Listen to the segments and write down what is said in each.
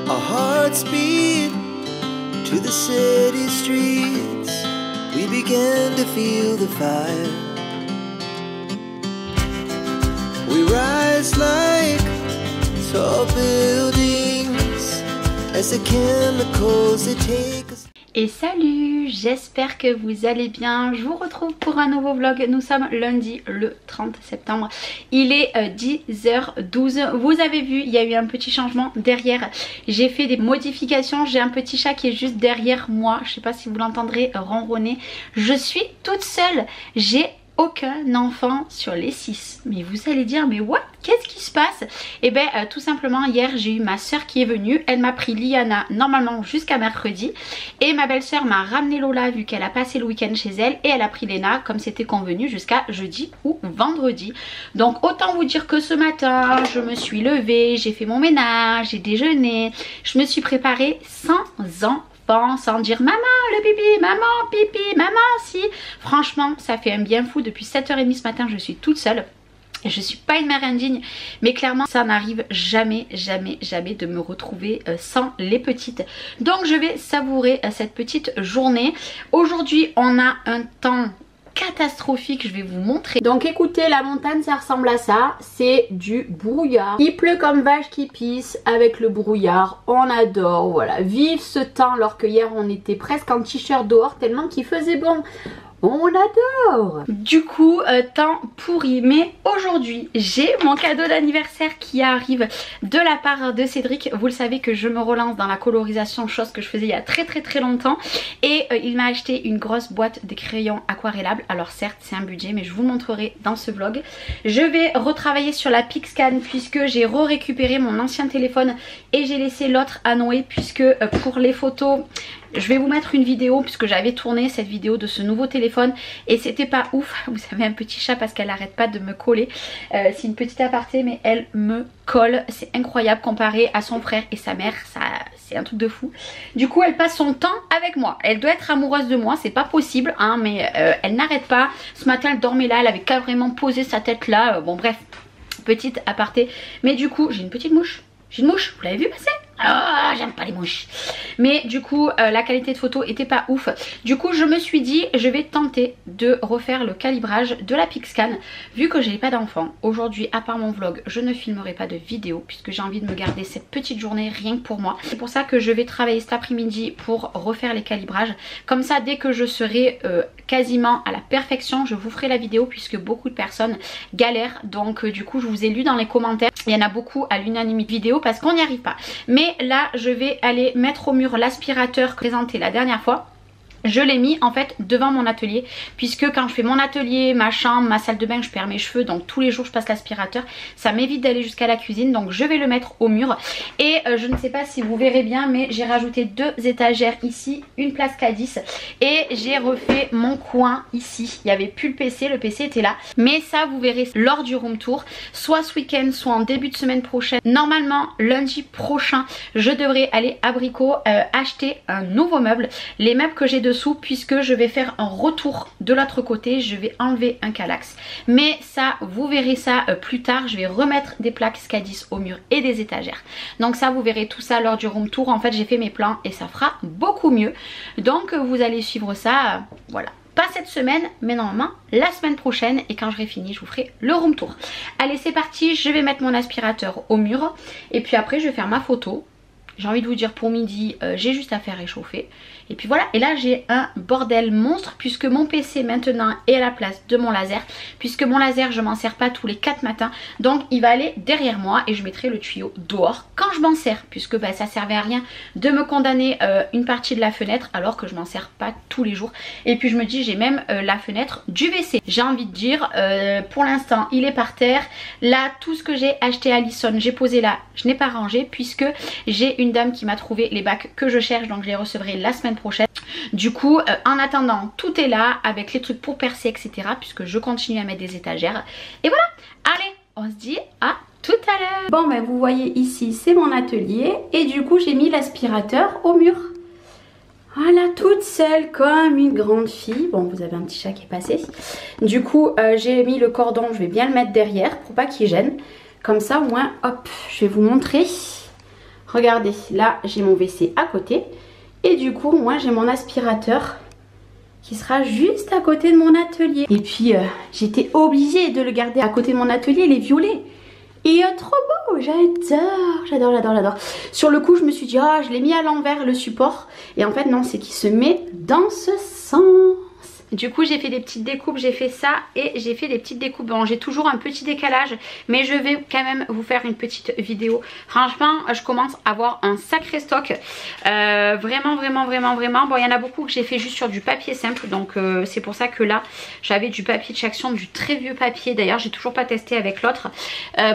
Our hearts beat to the city streets. We began to feel the fire. We rise like tall buildings as the chemicals they take us. Et salut, j'espère que vous allez bien. Je vous retrouve pour un nouveau vlog. Nous sommes lundi le 30 septembre. Il est 10h12. Vous avez vu, il y a eu un petit changement derrière. J'ai fait des modifications. J'ai un petit chat qui est juste derrière moi. Je ne sais pas si vous l'entendrez ronronner. Je suis toute seule. J'ai aucun enfant sur les 6. Mais vous allez dire, mais what? Qu'est-ce qui se passe? Et bien tout simplement hier j'ai eu ma soeur qui est venue. Elle m'a pris Liana normalement jusqu'à mercredi. Et ma belle-soeur m'a ramené Lola vu qu'elle a passé le week-end chez elle. Et elle a pris Léna comme c'était convenu jusqu'à jeudi ou vendredi. Donc autant vous dire que ce matin je me suis levée, j'ai fait mon ménage, j'ai déjeuné. Je me suis préparée sans sans dire maman le pipi, maman si. Franchement ça fait un bien fou. Depuis 7h30 ce matin je suis toute seule. Je suis pas une mère indigne, mais clairement ça n'arrive jamais de me retrouver sans les petites. Donc je vais savourer cette petite journée. Aujourd'hui on a un temps catastrophique, je vais vous montrer. Donc écoutez, la montagne ça ressemble à ça, c'est du brouillard. Il pleut comme vache qui pisse avec le brouillard, on adore, voilà. Vive ce temps alors que hier on était presque en t-shirt dehors tellement qu'il faisait bon. On adore. Du coup, temps pourri. Mais aujourd'hui, j'ai mon cadeau d'anniversaire qui arrive de la part de Cédric. Vous le savez que je me relance dans la colorisation, chose que je faisais il y a très longtemps. Et il m'a acheté une grosse boîte de crayons aquarellables. Alors certes, c'est un budget, mais je vous le montrerai dans ce vlog. Je vais retravailler sur la Pixcan puisque j'ai récupéré mon ancien téléphone et j'ai laissé l'autre à Noé puisque pour les photos... Je vais vous mettre une vidéo puisque j'avais tourné cette vidéo de ce nouveau téléphone et c'était pas ouf. Vous savez, un petit chat parce qu'elle arrête pas de me coller. C'est une petite aparté mais elle me colle. C'est incroyable comparé à son frère et sa mère. C'est un truc de fou. Du coup elle passe son temps avec moi. Elle doit être amoureuse de moi, c'est pas possible hein, mais elle n'arrête pas. Ce matin elle dormait là, elle avait carrément posé sa tête là. Bon bref, petite aparté. Mais du coup j'ai une petite mouche. J'ai une mouche, vous l'avez vu passer? Ah, j'aime pas les mouches. Mais du coup la qualité de photo était pas ouf. Du coup je me suis dit je vais tenter de refaire le calibrage de la Pixcan. Vu que j'ai pas d'enfant aujourd'hui, à part mon vlog, je ne filmerai pas de vidéo puisque j'ai envie de me garder cette petite journée rien que pour moi. C'est pour ça que je vais travailler cet après-midi pour refaire les calibrages. Comme ça dès que je serai quasiment à la perfection, je vous ferai la vidéo puisque beaucoup de personnes galèrent. Donc du coup je vous ai lu dans les commentaires, il y en a beaucoup à l'unanimité vidéo parce qu'on n'y arrive pas. Mais là je vais aller mettre au mur l'aspirateur présenté la dernière fois. Je l'ai mis en fait devant mon atelier puisque quand je fais mon atelier, ma chambre, ma salle de bain, je perds mes cheveux, donc tous les jours je passe l'aspirateur. Ça m'évite d'aller jusqu'à la cuisine, donc je vais le mettre au mur. Et je ne sais pas si vous verrez bien mais j'ai rajouté 2 étagères ici, une place K10 et j'ai refait mon coin ici. Il n'y avait plus le PC était là. Mais ça vous verrez lors du room tour, soit ce week-end, soit en début de semaine prochaine. Normalement lundi prochain je devrais aller à Brico acheter un nouveau meuble. Les meubles que j'ai de puisque je vais faire un retour de l'autre côté, je vais enlever un calax, mais ça vous verrez ça plus tard. Je vais remettre des plaques Skadis au mur et des étagères, donc ça vous verrez tout ça lors du room tour. En fait j'ai fait mes plans et ça fera beaucoup mieux, donc vous allez suivre ça voilà. Pas cette semaine mais normalement la semaine prochaine, et quand j'aurai fini je vous ferai le room tour. Allez c'est parti, je vais mettre mon aspirateur au mur et puis après je vais faire ma photo. J'ai envie de vous dire pour midi j'ai juste à faire réchauffer. Et puis voilà, et là j'ai un bordel monstre puisque mon PC maintenant est à la place de mon laser. Puisque mon laser je m'en sers pas tous les 4 matins. Donc il va aller derrière moi et je mettrai le tuyau dehors quand je m'en sers. Puisque bah, ça servait à rien de me condamner une partie de la fenêtre alors que je m'en sers pas tous les jours. Et puis je me dis j'ai même la fenêtre du WC. J'ai envie de dire pour l'instant il est par terre. Là tout ce que j'ai acheté à Alisson j'ai posé là, je n'ai pas rangé puisque j'ai une dame qui m'a trouvé les bacs que je cherche, donc je les recevrai la semaine prochaine. Du coup en attendant tout est là avec les trucs pour percer etc puisque je continue à mettre des étagères et voilà. Allez on se dit à tout à l'heure. Bon ben vous voyez ici c'est mon atelier et du coup j'ai mis l'aspirateur au mur. Voilà, toute seule comme une grande fille. Bon, vous avez un petit chat qui est passé. Du coup, j'ai mis le cordon, je vais bien le mettre derrière pour pas qu'il gêne. Comme ça, au moins, hop, je vais vous montrer. regardez, là j'ai mon WC à côté. Et du coup, moi j'ai mon aspirateur qui sera juste à côté de mon atelier. Et puis, j'étais obligée de le garder à côté de mon atelier, il est violet. Et trop beau, j'adore. Sur le coup, je me suis dit, ah, je l'ai mis à l'envers, le support. Et en fait, non, c'est qu'il se met dans ce sens. Du coup, j'ai fait des petites découpes, j'ai fait ça et j'ai fait des petites découpes. Bon, j'ai toujours un petit décalage, mais je vais quand même vous faire une petite vidéo. Franchement, je commence à avoir un sacré stock. Vraiment. Bon, il y en a beaucoup que j'ai fait juste sur du papier simple. Donc, c'est pour ça que là, j'avais du papier de Chaction, du très vieux papier. D'ailleurs, j'ai toujours pas testé avec l'autre.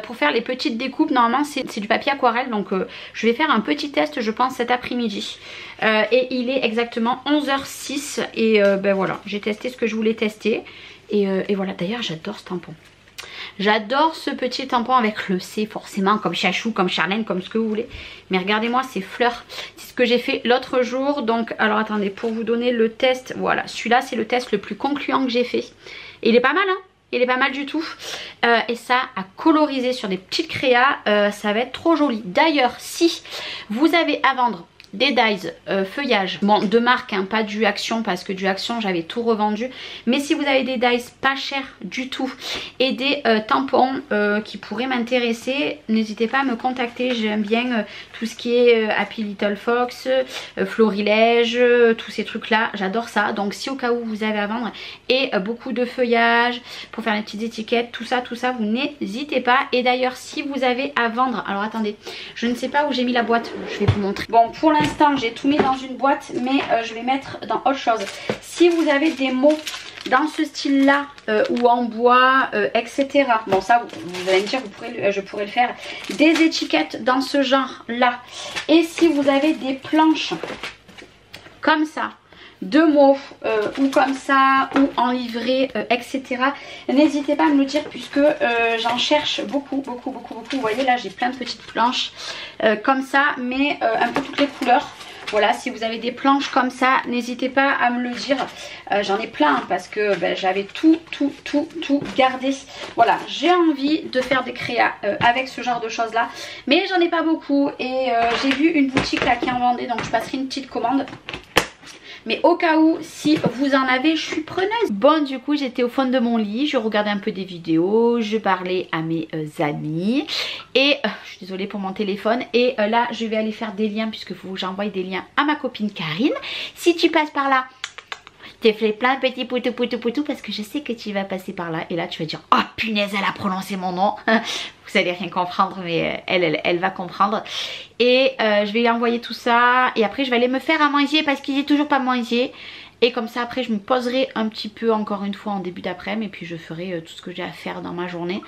Pour faire les petites découpes, normalement, c'est du papier aquarelle. Donc, je vais faire un petit test, je pense, cet après-midi. Et il est exactement 11h06 et ben voilà, j'ai testé ce que je voulais tester et voilà. D'ailleurs j'adore ce tampon, j'adore ce petit tampon avec le C forcément, comme Chachou, comme Charlène, comme ce que vous voulez, mais regardez-moi ces fleurs, c'est ce que j'ai fait l'autre jour. Donc alors attendez, pour vous donner le test, voilà, celui-là c'est le test le plus concluant que j'ai fait et il est pas mal hein. Il est pas mal du tout et ça à coloriser sur des petites créas, ça va être trop joli. D'ailleurs si vous avez à vendre des dies feuillage, bon de marque hein, pas du Action parce que du Action j'avais tout revendu, mais si vous avez des dies pas chers du tout et des tampons qui pourraient m'intéresser, n'hésitez pas à me contacter. J'aime bien tout ce qui est Happy Little Fox, Florilège, tous ces trucs là, j'adore ça. Donc si au cas où vous avez à vendre et beaucoup de feuillage pour faire les petites étiquettes, tout ça vous n'hésitez pas. Et d'ailleurs si vous avez à vendre, alors attendez, je ne sais pas où j'ai mis la boîte, je vais vous montrer. Bon, pour l'instant j'ai tout mis dans une boîte, mais je vais mettre dans autre chose. Si vous avez des mots dans ce style là ou en bois etc, bon ça vous allez me dire je pourrais le faire, des étiquettes dans ce genre là. Et si vous avez des planches comme ça de mots ou comme ça ou en livret etc, n'hésitez pas à me le dire puisque j'en cherche beaucoup. Vous voyez là j'ai plein de petites planches comme ça, mais un peu toutes les couleurs. Voilà, si vous avez des planches comme ça, n'hésitez pas à me le dire. J'en ai plein parce que ben, j'avais tout gardé. Voilà, j'ai envie de faire des créas avec ce genre de choses là, mais j'en ai pas beaucoup. Et j'ai vu une boutique là qui en vendait, donc je passerai une petite commande. Mais au cas où, si vous en avez, je suis preneuse. Bon, du coup, j'étais au fond de mon lit, je regardais un peu des vidéos, je parlais à mes amis. Et je suis désolée pour mon téléphone. Et là, je vais aller faire des liens, puisque faut que j'envoie des liens à ma copine Karine. Si tu passes par là, je t'ai fait plein de petits poutou, parce que je sais que tu vas passer par là. Et là, tu vas dire, oh punaise, elle a prononcé mon nom. Vous allez rien comprendre, mais elle va comprendre. Et je vais lui envoyer tout ça. Et après je vais aller me faire à manger parce qu'il n'est toujours pas mangé. Et comme ça après je me poserai un petit peu encore une fois en début d'après-midi. Et puis je ferai tout ce que j'ai à faire dans ma journée.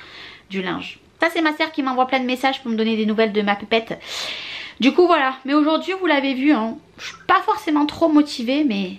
Du linge. Ça c'est ma soeur qui m'envoie plein de messages pour me donner des nouvelles de ma pépette. Du coup voilà. Mais aujourd'hui vous l'avez vu hein, je suis pas forcément trop motivée, mais...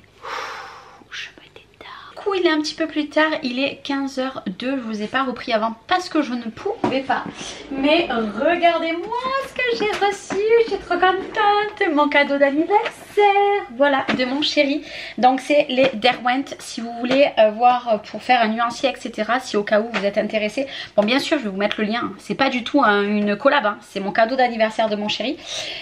il est un petit peu plus tard, il est 15h02, je vous ai pas repris avant parce que je ne pouvais pas, mais regardez-moi ce que j'ai reçu, je suis trop contente, mon cadeau d'anniversaire, voilà, de mon chéri. Donc c'est les Derwent, si vous voulez voir pour faire un nuancier etc, si au cas où vous êtes intéressé. Bon bien sûr je vais vous mettre le lien, c'est pas du tout une collab hein, c'est mon cadeau d'anniversaire de mon chéri.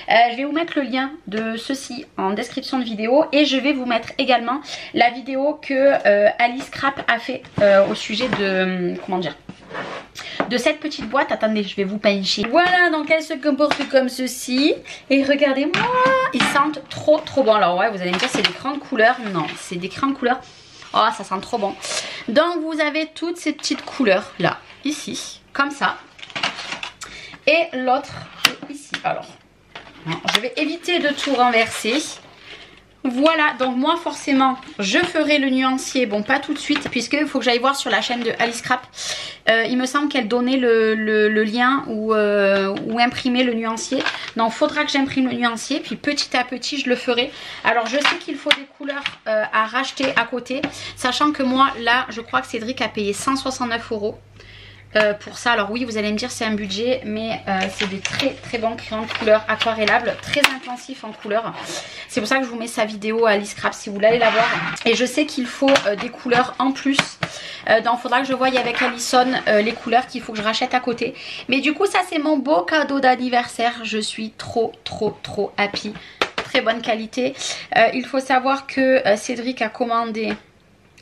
Je vais vous mettre le lien de ceci en description de vidéo et je vais vous mettre également la vidéo que Alice Crap a fait au sujet de comment dire, de cette petite boîte. Attendez, je vais vous pincher. Voilà, donc elle se comporte comme ceci. Et regardez-moi, ils sentent trop bon. Alors ouais, vous allez me dire c'est des crayons de couleur. Non, c'est des crayons de couleur. Oh, ça sent trop bon. Donc vous avez toutes ces petites couleurs là, ici, comme ça. Et l'autre ici. Alors, je vais éviter de tout renverser. Voilà, donc moi forcément je ferai le nuancier, bon pas tout de suite puisqu'il faut que j'aille voir sur la chaîne de Alice Crap. Il me semble qu'elle donnait le lien où imprimer le nuancier. Donc il faudra que j'imprime le nuancier, puis petit à petit je le ferai. Alors je sais qu'il faut des couleurs à racheter à côté, sachant que moi là je crois que Cédric a payé 169 €. pour ça. Alors oui, vous allez me dire c'est un budget, mais c'est des très très bons crayons de couleur aquarellables, très intensifs en couleur. C'est pour ça que je vous mets sa vidéo à l'e-scrap si vous voulez aller la voir. Et je sais qu'il faut des couleurs en plus. Donc il faudra que je voie avec Alison les couleurs qu'il faut que je rachète à côté. Mais du coup ça c'est mon beau cadeau d'anniversaire. Je suis trop happy. Très bonne qualité. Il faut savoir que Cédric a commandé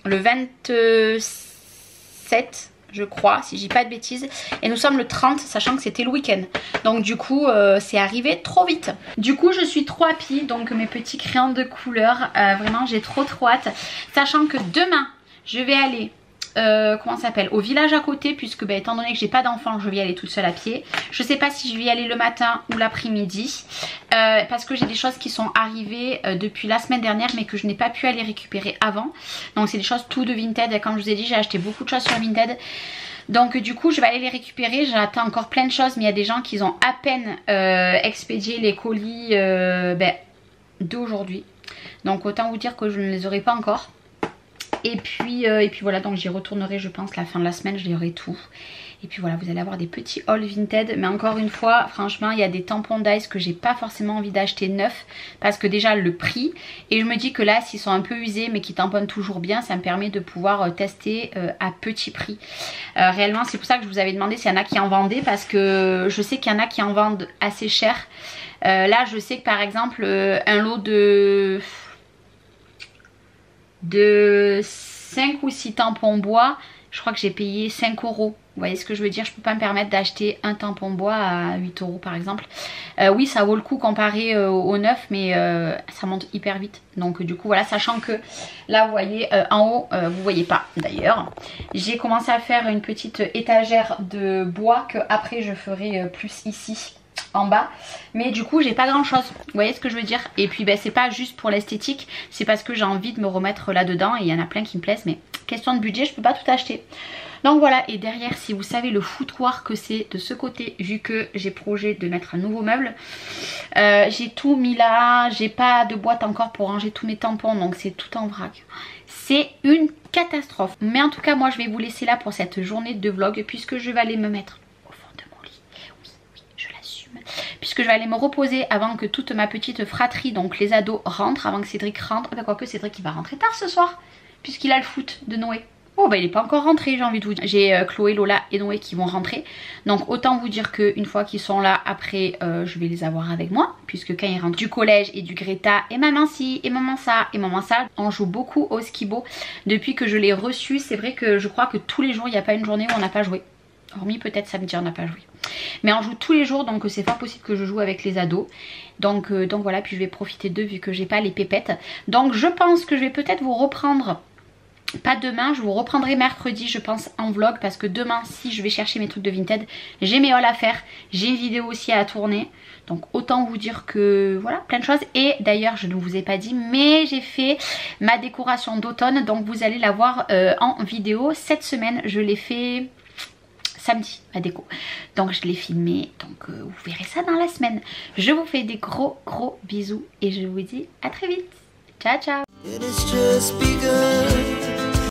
le 27 je crois, si je dis pas de bêtises, et nous sommes le 30, sachant que c'était le week-end. Donc du coup c'est arrivé trop vite. Du coup je suis trop happy. Donc mes petits crayons de couleur, vraiment j'ai trop hâte, sachant que demain je vais aller comment ça s'appelle, au village à côté, puisque étant donné que j'ai pas d'enfant, je vais y aller toute seule à pied. Je sais pas si je vais y aller le matin ou l'après-midi, parce que j'ai des choses qui sont arrivées depuis la semaine dernière, mais que je n'ai pas pu aller récupérer avant. Donc c'est des choses tout de Vinted, et comme je vous ai dit, j'ai acheté beaucoup de choses sur Vinted. Donc du coup je vais aller les récupérer. J'attends encore plein de choses, mais il y a des gens qui ont à peine expédié les colis d'aujourd'hui. Donc autant vous dire que je ne les aurai pas encore. Et puis voilà, donc j'y retournerai je pense la fin de la semaine, je lirai tout. Et puis voilà, vous allez avoir des petits hauls Vinted. Mais encore une fois, franchement, il y a des tampons d'Ice que j'ai pas forcément envie d'acheter neufs. Parce que déjà le prix. Et je me dis que là, s'ils sont un peu usés mais qui tamponnent toujours bien, ça me permet de pouvoir tester à petit prix. Réellement, c'est pour ça que je vous avais demandé s'il y en a qui en vendaient. Parce que je sais qu'il y en a qui en vendent assez cher. Là, je sais que par exemple, un lot de 5 ou 6 tampons bois, je crois que j'ai payé 5 €. Vous voyez ce que je veux dire? Je peux pas me permettre d'acheter un tampon bois à 8 € par exemple. Oui, ça vaut le coup comparé au neuf, mais ça monte hyper vite. Donc du coup voilà, sachant que là vous voyez en haut, vous voyez pas d'ailleurs, j'ai commencé à faire une petite étagère de bois que après je ferai plus ici en bas, mais du coup j'ai pas grand chose, vous voyez ce que je veux dire. Et puis c'est pas juste pour l'esthétique, c'est parce que j'ai envie de me remettre là dedans, et il y en a plein qui me plaisent, mais question de budget je peux pas tout acheter. Donc voilà, et derrière, si vous savez le foutoir que c'est de ce côté, vu que j'ai projet de mettre un nouveau meuble, j'ai tout mis là, j'ai pas de boîte encore pour ranger tous mes tampons, donc c'est tout en vrac. C'est une catastrophe. Mais en tout cas moi je vais vous laisser là pour cette journée de vlog, puisque je vais aller me mettre puisque je vais aller me reposer avant que toute ma petite fratrie, donc les ados, rentrent, avant que Cédric rentre. Quoique Cédric il va rentrer tard ce soir, puisqu'il a le foot de Noé. Oh il n'est pas encore rentré, j'ai envie de vous dire. J'ai Chloé, Lola et Noé qui vont rentrer. Donc autant vous dire qu'une fois qu'ils sont là, après je vais les avoir avec moi. Puisque quand ils rentrent du collège et du Greta, et maman ci, et maman ça, et maman ça, on joue beaucoup au skibo. Depuis que je l'ai reçu, c'est vrai que je crois que tous les jours, il n'y a pas une journée où on n'a pas joué. Hormis peut-être samedi, on n'a pas joué. Mais on joue tous les jours, donc c'est pas possible que je joue avec les ados. Donc voilà, puis je vais profiter d'eux vu que j'ai pas les pépettes. Donc je pense que je vais peut-être vous reprendre, pas demain, je vous reprendrai mercredi je pense en vlog. Parce que demain, si je vais chercher mes trucs de Vinted, j'ai mes hauls à faire, j'ai une vidéo aussi à tourner. Donc autant vous dire que voilà, plein de choses. Et d'ailleurs je ne vous ai pas dit, mais j'ai fait ma décoration d'automne. Donc vous allez la voir en vidéo cette semaine. Je l'ai fait samedi, ma déco. Donc je l'ai filmé, donc vous verrez ça dans la semaine. Je vous fais des gros bisous et je vous dis à très vite. Ciao ciao.